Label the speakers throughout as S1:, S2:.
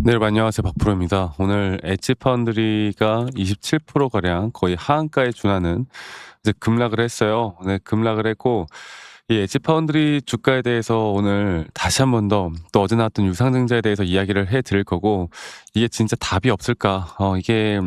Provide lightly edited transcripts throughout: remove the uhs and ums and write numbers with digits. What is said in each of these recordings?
S1: 네, 여러분 안녕하세요. 박프로입니다. 오늘 엣지 파운드리가 27% 가량 거의 하한가에 준하는 이제 급락을 했어요. 네, 급락을 했고 이 엣지 파운드리 주가에 대해서 오늘 다시 한 번 더 또 어제 나왔던 유상증자에 대해서 이야기를 해 드릴 거고, 이게 진짜 답이 없을까? 이게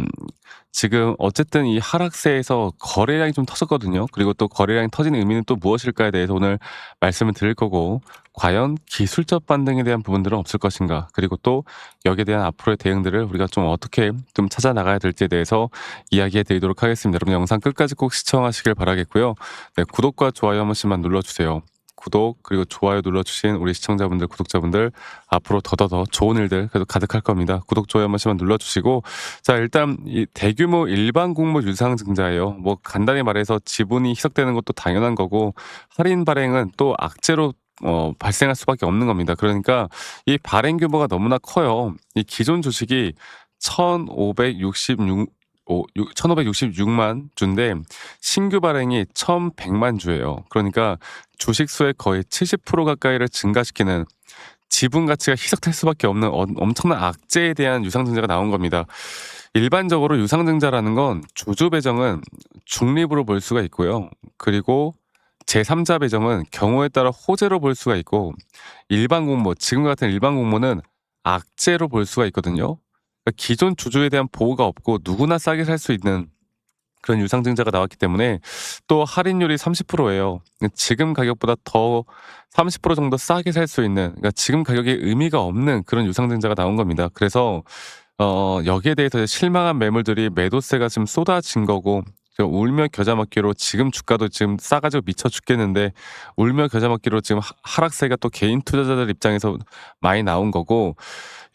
S1: 지금 어쨌든 이 하락세에서 거래량이 좀 터졌거든요. 그리고 또 거래량이 터진 의미는 또 무엇일까에 대해서 오늘 말씀을 드릴 거고, 과연 기술적 반등에 대한 부분들은 없을 것인가, 그리고 또 여기에 대한 앞으로의 대응들을 우리가 좀 어떻게 좀 찾아 나가야 될지에 대해서 이야기해 드리도록 하겠습니다. 여러분 영상 끝까지 꼭 시청하시길 바라겠고요. 네, 구독과 좋아요 한 번씩만 눌러주세요. 구독 그리고 좋아요 눌러주신 우리 시청자분들, 구독자분들 앞으로 더더더 좋은 일들 그래도 가득할 겁니다. 구독 좋아요 한 번씩만 눌러주시고, 자 일단 이 대규모 일반 공모 유상증자예요. 뭐 간단히 말해서 지분이 희석되는 것도 당연한 거고, 할인 발행은 또 악재로 발생할 수밖에 없는 겁니다. 그러니까 이 발행 규모가 너무나 커요. 이 기존 주식이 1,566만 주인데 신규 발행이 1,100만 주예요. 그러니까 주식 수의 거의 70% 가까이를 증가시키는, 지분 가치가 희석될 수밖에 없는 엄청난 악재에 대한 유상증자가 나온 겁니다. 일반적으로 유상증자라는 건 주주 배정은 중립으로 볼 수가 있고요. 그리고 제3자 배정은 경우에 따라 호재로 볼 수가 있고, 일반 공모, 지금 같은 일반 공모는 악재로 볼 수가 있거든요. 그러니까 기존 주주에 대한 보호가 없고 누구나 싸게 살 수 있는 그런 유상증자가 나왔기 때문에, 또 할인율이 30%예요. 지금 가격보다 더 30% 정도 싸게 살 수 있는, 그러니까 지금 가격에 의미가 없는 그런 유상증자가 나온 겁니다. 그래서 여기에 대해서 실망한 매물들이 매도세가 지금 쏟아진 거고, 울며 겨자 먹기로 지금 주가도 지금 싸가지고 미쳐 죽겠는데 울며 겨자 먹기로 지금 하락세가 또 개인 투자자들 입장에서 많이 나온 거고,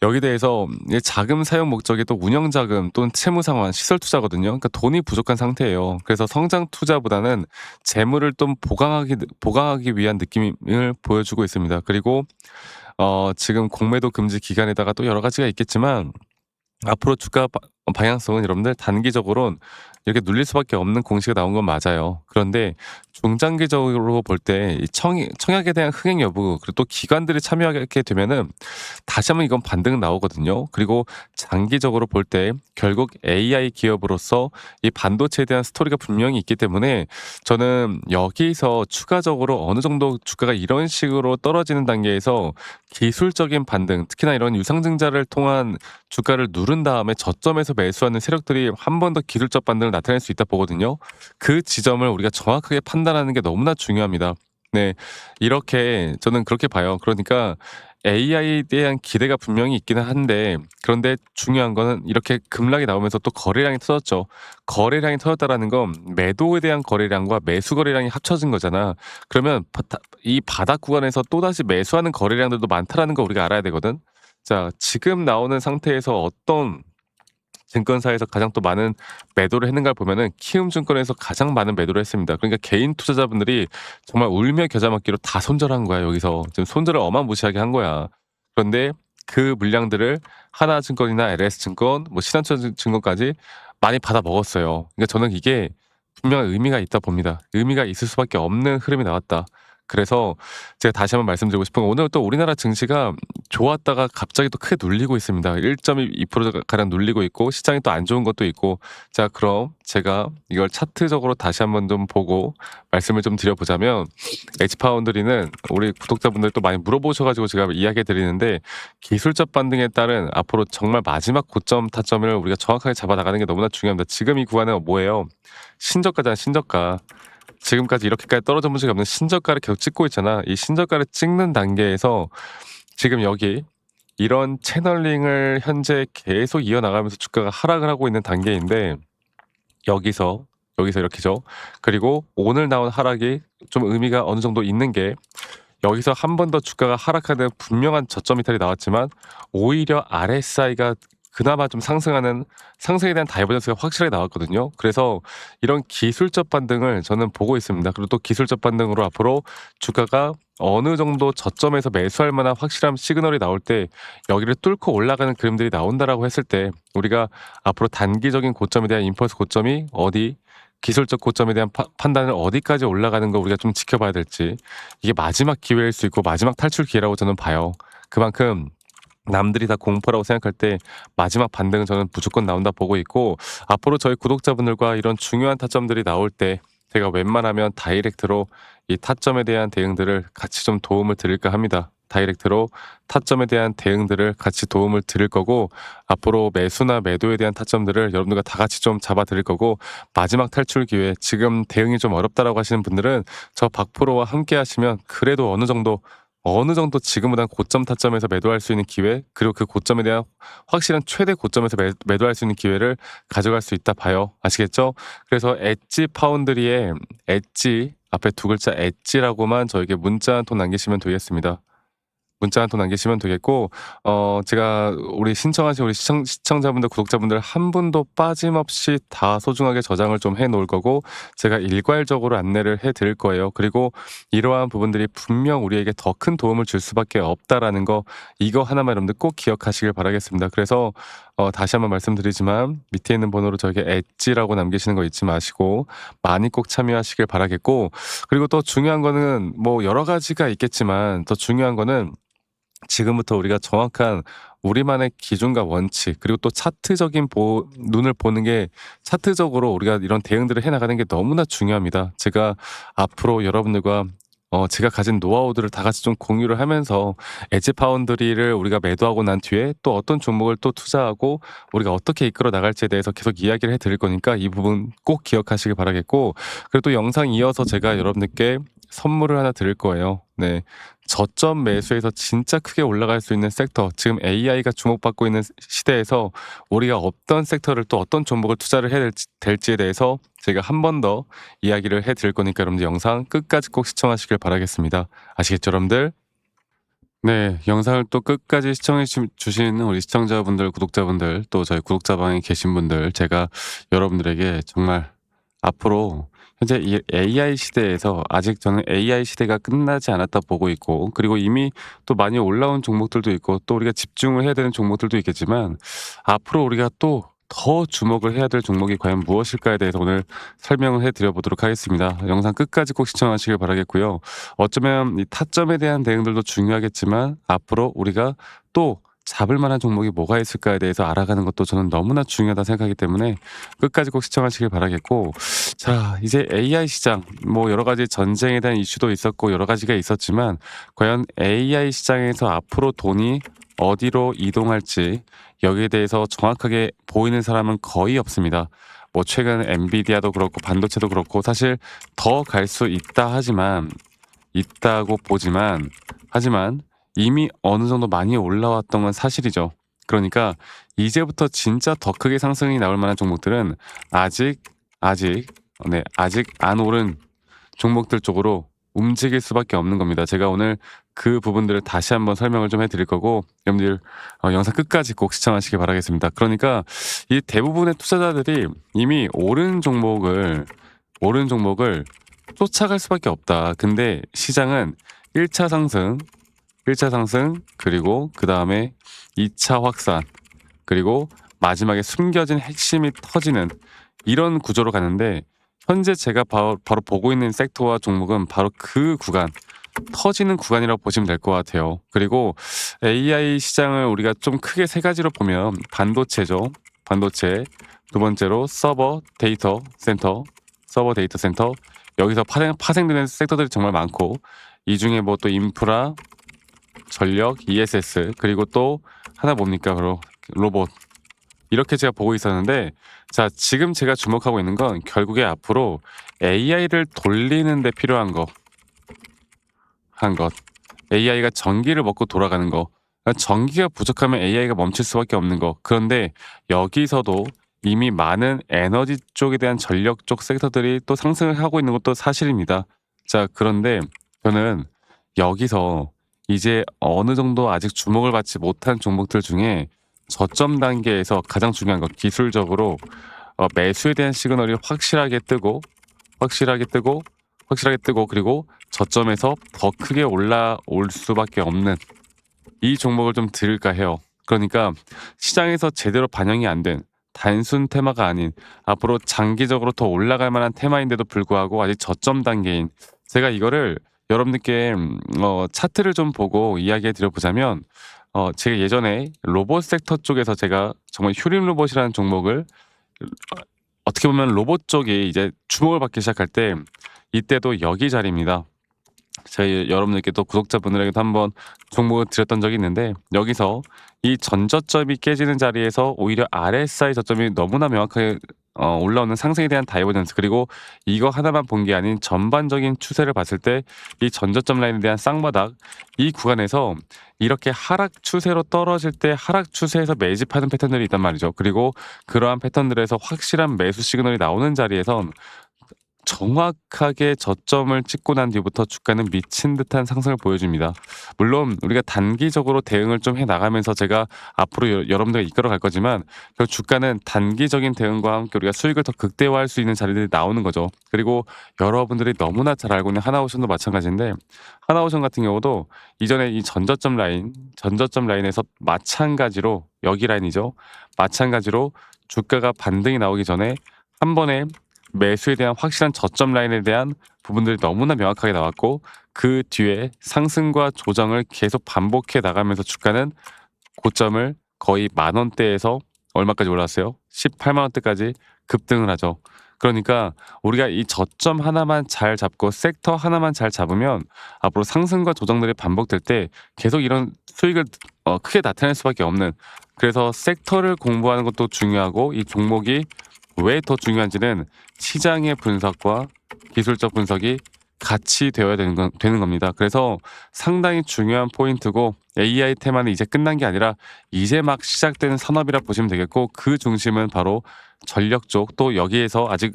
S1: 여기 대해서 이 자금 사용 목적이 또 운영 자금 또는 채무 상환, 시설 투자거든요. 그러니까 돈이 부족한 상태예요. 그래서 성장 투자보다는 재물을 좀 보강하기 위한 느낌을 보여주고 있습니다. 그리고 지금 공매도 금지 기간에다가 또 여러 가지가 있겠지만, 앞으로 주가 방향성은 여러분들 단기적으로는 이렇게 눌릴 수밖에 없는 공시가 나온 건 맞아요. 그런데 중장기적으로 볼 때 이 청약에 대한 흥행 여부, 그리고 또 기관들이 참여하게 되면은 다시 한번 이건 반등은 나오거든요. 그리고 장기적으로 볼 때 결국 AI 기업으로서 이 반도체에 대한 스토리가 분명히 있기 때문에, 저는 여기서 추가적으로 어느 정도 주가가 이런 식으로 떨어지는 단계에서 기술적인 반등, 특히나 이런 유상증자를 통한 주가를 누른 다음에 저점에서 매수하는 세력들이 한 번 더 기술적 반등을 나타낼 수 있다 보거든요. 그 지점을 우리가 정확하게 판단하는 게 너무나 중요합니다. 네. 이렇게 저는 그렇게 봐요. 그러니까 AI에 대한 기대가 분명히 있기는 한데, 그런데 중요한 거는 이렇게 급락이 나오면서 또 거래량이 터졌죠. 거래량이 터졌다라는 건 매도에 대한 거래량과 매수 거래량이 합쳐진 거잖아. 그러면 이 바닥 구간에서 또다시 매수하는 거래량들도 많다라는 거 우리가 알아야 되거든. 자, 지금 나오는 상태에서 어떤 증권사에서 가장 또 많은 매도를 했는가를 보면은 키움증권에서 가장 많은 매도를 했습니다. 그러니까 개인 투자자분들이 정말 울며 겨자 먹기로 다 손절한 거야. 여기서 지금 손절을 어마무시하게 한 거야. 그런데 그 물량들을 하나증권이나 LS증권, 뭐 신한증권까지 많이 받아 먹었어요. 그러니까 저는 이게 분명한 의미가 있다 봅니다. 의미가 있을 수밖에 없는 흐름이 나왔다. 그래서 제가 다시 한번 말씀드리고 싶은 건, 오늘 또 우리나라 증시가 좋았다가 갑자기 또 크게 눌리고 있습니다. 1.2% 가량 눌리고 있고, 시장이 또 안 좋은 것도 있고. 자, 그럼 제가 이걸 차트적으로 다시 한번 좀 보고 말씀을 좀 드려보자면, 엣지 파운드리는 우리 구독자분들 또 많이 물어보셔가지고 제가 이야기해 드리는데, 기술적 반등에 따른 앞으로 정말 마지막 고점 타점을 우리가 정확하게 잡아 나가는 게 너무나 중요합니다. 지금 이 구간은 뭐예요? 신저가잖아, 신저가. 지금까지 이렇게까지 떨어져 본 적이 없는 신저가를 계속 찍고 있잖아. 이 신저가를 찍는 단계에서 지금 여기 이런 채널링을 현재 계속 이어나가면서 주가가 하락을 하고 있는 단계인데, 여기서 이렇게죠. 그리고 오늘 나온 하락이 좀 의미가 어느 정도 있는 게, 여기서 한 번 더 주가가 하락하는 분명한 저점 이탈이 나왔지만, 오히려 RSI가 그나마 좀 상승에 대한 다이버전스가 확실하게 나왔거든요. 그래서 이런 기술적 반등을 저는 보고 있습니다. 그리고 또 기술적 반등으로 앞으로 주가가 어느 정도 저점에서 매수할 만한 확실한 시그널이 나올 때, 여기를 뚫고 올라가는 그림들이 나온다라고 했을 때, 우리가 앞으로 단기적인 고점에 대한 임펄스 고점이 어디, 기술적 고점에 대한 판단을 어디까지 올라가는 거 우리가 좀 지켜봐야 될지, 이게 마지막 기회일 수 있고 마지막 탈출 기회라고 저는 봐요. 그만큼 남들이 다 공포라고 생각할 때 마지막 반등은 저는 무조건 나온다 보고 있고, 앞으로 저희 구독자분들과 이런 중요한 타점들이 나올 때 제가 웬만하면 다이렉트로 이 타점에 대한 대응들을 같이 좀 도움을 드릴까 합니다. 다이렉트로 타점에 대한 대응들을 같이 도움을 드릴 거고, 앞으로 매수나 매도에 대한 타점들을 여러분들과 다 같이 좀 잡아 드릴 거고, 마지막 탈출 기회, 지금 대응이 좀 어렵다라고 하시는 분들은 저 박프로와 함께 하시면 그래도 어느 정도 지금보다 고점 타점에서 매도할 수 있는 기회, 그리고 그 고점에 대한 확실한 최대 고점에서 매도할 수 있는 기회를 가져갈 수 있다 봐요. 아시겠죠? 그래서 엣지 파운드리의 엣지 앞에 두 글자 엣지라고만 저에게 문자 한 통 남기시면 되겠습니다. 문자 한 통 남기시면 되겠고, 제가 우리 신청하신 우리 시청자분들, 구독자분들 한 분도 빠짐없이 다 소중하게 저장을 좀 해 놓을 거고, 제가 일괄적으로 안내를 해 드릴 거예요. 그리고 이러한 부분들이 분명 우리에게 더 큰 도움을 줄 수밖에 없다라는 거, 이거 하나만 여러분들 꼭 기억하시길 바라겠습니다. 그래서 다시 한번 말씀드리지만 밑에 있는 번호로 저에게 엣지라고 남기시는 거 잊지 마시고 많이 꼭 참여하시길 바라겠고, 그리고 또 중요한 거는 뭐 여러 가지가 있겠지만 더 중요한 거는 지금부터 우리가 정확한 우리만의 기준과 원칙, 그리고 또 차트적인 눈을 보는 게, 차트적으로 우리가 이런 대응들을 해 나가는 게 너무나 중요합니다. 제가 앞으로 여러분들과 제가 가진 노하우들을 다 같이 좀 공유를 하면서 엣지 파운드리를 우리가 매도하고 난 뒤에 또 어떤 종목을 또 투자하고 우리가 어떻게 이끌어 나갈지에 대해서 계속 이야기를 해 드릴 거니까 이 부분 꼭 기억하시길 바라겠고, 그리고 또 영상 이어서 제가 여러분들께 선물을 하나 드릴 거예요. 네. 저점 매수에서 진짜 크게 올라갈 수 있는 섹터, 지금 AI가 주목받고 있는 시대에서 우리가 어떤 섹터를 또 어떤 종목을 투자를 해야 될지에 대해서 제가 한 번 더 이야기를 해 드릴 거니까 여러분들 영상 끝까지 꼭 시청하시길 바라겠습니다. 아시겠죠, 여러분들? 네, 영상을 또 끝까지 시청해 주신 우리 시청자분들, 구독자분들, 또 저희 구독자방에 계신 분들, 제가 여러분들에게 정말 앞으로 현재 이 AI 시대에서 아직 저는 AI 시대가 끝나지 않았다 보고 있고, 그리고 이미 또 많이 올라온 종목들도 있고, 또 우리가 집중을 해야 되는 종목들도 있겠지만, 앞으로 우리가 또 더 주목을 해야 될 종목이 과연 무엇일까에 대해서 오늘 설명을 해드려 보도록 하겠습니다. 영상 끝까지 꼭 시청하시길 바라겠고요. 어쩌면 이 타점에 대한 대응들도 중요하겠지만, 앞으로 우리가 또 잡을 만한 종목이 뭐가 있을까에 대해서 알아가는 것도 저는 너무나 중요하다 생각하기 때문에 끝까지 꼭 시청하시길 바라겠고, 자, 이제 AI 시장, 뭐 여러 가지 전쟁에 대한 이슈도 있었고 여러 가지가 있었지만, 과연 AI 시장에서 앞으로 돈이 어디로 이동할지 여기에 대해서 정확하게 보이는 사람은 거의 없습니다. 뭐 최근 엔비디아도 그렇고 반도체도 그렇고 사실 더 갈 수 있다 하지만, 있다고 보지만, 하지만 이미 어느 정도 많이 올라왔던 건 사실이죠. 그러니까 이제부터 진짜 더 크게 상승이 나올 만한 종목들은 아직 아직 안 오른 종목들 쪽으로 움직일 수밖에 없는 겁니다. 제가 오늘 그 부분들을 다시 한번 설명을 좀 해드릴 거고, 여러분들 영상 끝까지 꼭 시청하시기 바라겠습니다. 그러니까 이 대부분의 투자자들이 이미 오른 종목을 쫓아갈 수밖에 없다. 근데 시장은 1차 상승, 1차 상승, 그리고 그 다음에 2차 확산, 그리고 마지막에 숨겨진 핵심이 터지는 이런 구조로 가는데, 현재 제가 바로 보고 있는 섹터와 종목은 바로 그 구간, 터지는 구간이라고 보시면 될 것 같아요. 그리고 AI 시장을 우리가 좀 크게 세 가지로 보면, 반도체죠. 반도체. 두 번째로 서버 데이터 센터. 여기서 파생되는 섹터들이 정말 많고, 이 중에 뭐 또 인프라, 전력, ESS, 그리고 또 하나 뭡니까? 바로 로봇. 이렇게 제가 보고 있었는데, 자, 지금 제가 주목하고 있는 건 결국에 앞으로 AI를 돌리는 데 필요한 것. AI가 전기를 먹고 돌아가는 거. 그러니까 전기가 부족하면 AI가 멈출 수밖에 없는 거. 그런데 여기서도 이미 많은 에너지 쪽에 대한 전력 쪽 섹터들이 또 상승을 하고 있는 것도 사실입니다. 자, 그런데 저는 여기서 이제 어느 정도 아직 주목을 받지 못한 종목들 중에 저점 단계에서 가장 중요한 것, 기술적으로 매수에 대한 시그널이 확실하게 뜨고, 그리고 저점에서 더 크게 올라올 수밖에 없는 이 종목을 좀 들을까 해요. 그러니까 시장에서 제대로 반영이 안 된 단순 테마가 아닌, 앞으로 장기적으로 더 올라갈 만한 테마인데도 불구하고 아직 저점 단계인, 제가 이거를 여러분들께 차트를 좀 보고 이야기해 드려 보자면, 제가 예전에 로봇 섹터 쪽에서 제가 정말 휴림 로봇이라는 종목을 어떻게 보면 로봇 쪽이 이제 주목을 받기 시작할 때 이때도 여기 자리입니다. 저희 여러분들께 또 구독자분들에게도 한번 종목을 드렸던 적이 있는데 여기서 이 전저점이 깨지는 자리에서 오히려 RSI 저점이 너무나 명확하게 올라오는 상승에 대한 다이버전스 그리고 이거 하나만 본 게 아닌 전반적인 추세를 봤을 때 이 전저점 라인에 대한 쌍바닥 이 구간에서 이렇게 하락 추세로 떨어질 때 하락 추세에서 매집하는 패턴들이 있단 말이죠. 그리고 그러한 패턴들에서 확실한 매수 시그널이 나오는 자리에서 정확하게 저점을 찍고 난 뒤부터 주가는 미친 듯한 상승을 보여줍니다. 물론 우리가 단기적으로 대응을 좀 해 나가면서 제가 앞으로 여러분들과 이끌어 갈 거지만 그 주가는 단기적인 대응과 함께 우리가 수익을 더 극대화할 수 있는 자리들이 나오는 거죠. 그리고 여러분들이 너무나 잘 알고 있는 하나오션도 마찬가지인데 하나오션 같은 경우도 이전에 이 전저점 라인에서 마찬가지로 여기 라인이죠. 마찬가지로 주가가 반등이 나오기 전에 한 번에 매수에 대한 확실한 저점 라인에 대한 부분들이 너무나 명확하게 나왔고 그 뒤에 상승과 조정을 계속 반복해 나가면서 주가는 고점을 거의 10,000원대에서 얼마까지 올랐어요? 18만 원대까지 급등을 하죠. 그러니까 우리가 이 저점 하나만 잘 잡고 섹터 하나만 잘 잡으면 앞으로 상승과 조정들이 반복될 때 계속 이런 수익을 크게 나타낼 수밖에 없는 그래서 섹터를 공부하는 것도 중요하고 이 종목이 왜 더 중요한지는 시장의 분석과 기술적 분석이 같이 되어야 되는 겁니다. 그래서 상당히 중요한 포인트고 AI 테마는 이제 끝난 게 아니라 이제 막 시작되는 산업이라 보시면 되겠고 그 중심은 바로 전력 쪽 또 여기에서 아직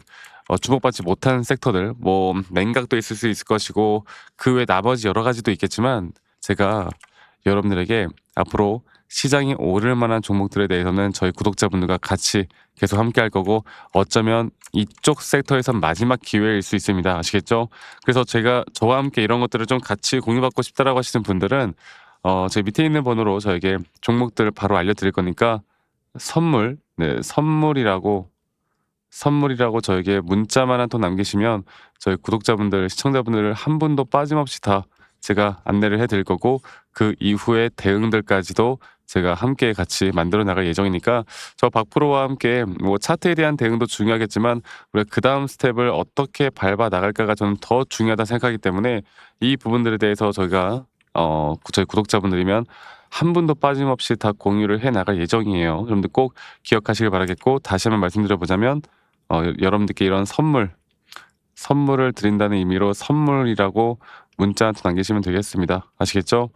S1: 주목받지 못한 섹터들 뭐 냉각도 있을 수 있을 것이고 그 외 나머지 여러 가지도 있겠지만 제가 여러분들에게 앞으로 시장이 오를 만한 종목들에 대해서는 저희 구독자분들과 같이 계속 함께 할 거고 어쩌면 이쪽 섹터에서 마지막 기회일 수 있습니다. 아시겠죠? 그래서 제가 저와 함께 이런 것들을 좀 같이 공유받고 싶다라고 하시는 분들은 제 밑에 있는 번호로 저에게 종목들을 바로 알려드릴 거니까 선물이라고 저에게 문자만 한 통 남기시면 저희 구독자분들, 시청자분들 한 분도 빠짐없이 다 제가 안내를 해드릴 거고 그 이후에 대응들까지도 제가 함께 같이 만들어 나갈 예정이니까 저 박프로와 함께 뭐 차트에 대한 대응도 중요하겠지만 우리가 그 다음 스텝을 어떻게 밟아 나갈까가 저는 더 중요하다 생각하기 때문에 이 부분들에 대해서 저희가 저희 구독자분들이면 한 분도 빠짐없이 다 공유를 해 나갈 예정이에요. 여러분들 꼭 기억하시길 바라겠고 다시 한번 말씀드려보자면 여러분들께 이런 선물을 드린다는 의미로 선물이라고 문자 한 통 남기시면 되겠습니다. 아시겠죠?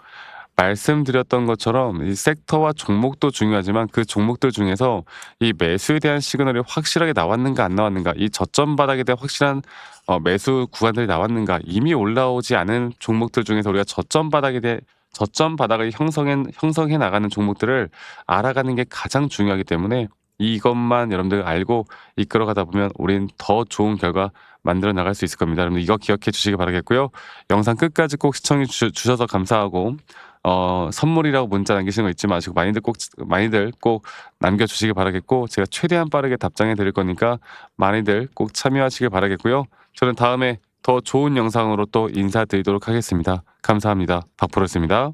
S1: 말씀드렸던 것처럼 이 섹터와 종목도 중요하지만 그 종목들 중에서 이 매수에 대한 시그널이 확실하게 나왔는가 안 나왔는가 이 저점 바닥에 대한 확실한 매수 구간들이 나왔는가 이미 올라오지 않은 종목들 중에서 우리가 저점 바닥을 형성해 나가는 종목들을 알아가는 게 가장 중요하기 때문에 이것만 여러분들 알고 이끌어가다 보면 우린 더 좋은 결과 만들어 나갈 수 있을 겁니다. 여러분들 이거 기억해 주시기 바라겠고요. 영상 끝까지 꼭 시청해 주셔서 감사하고 선물이라고 문자 남기시는 거 잊지 마시고 많이들 꼭 남겨주시기 바라겠고 제가 최대한 빠르게 답장해 드릴 거니까 많이들 꼭 참여하시길 바라겠고요. 저는 다음에 더 좋은 영상으로 또 인사드리도록 하겠습니다. 감사합니다. 박프로였습니다.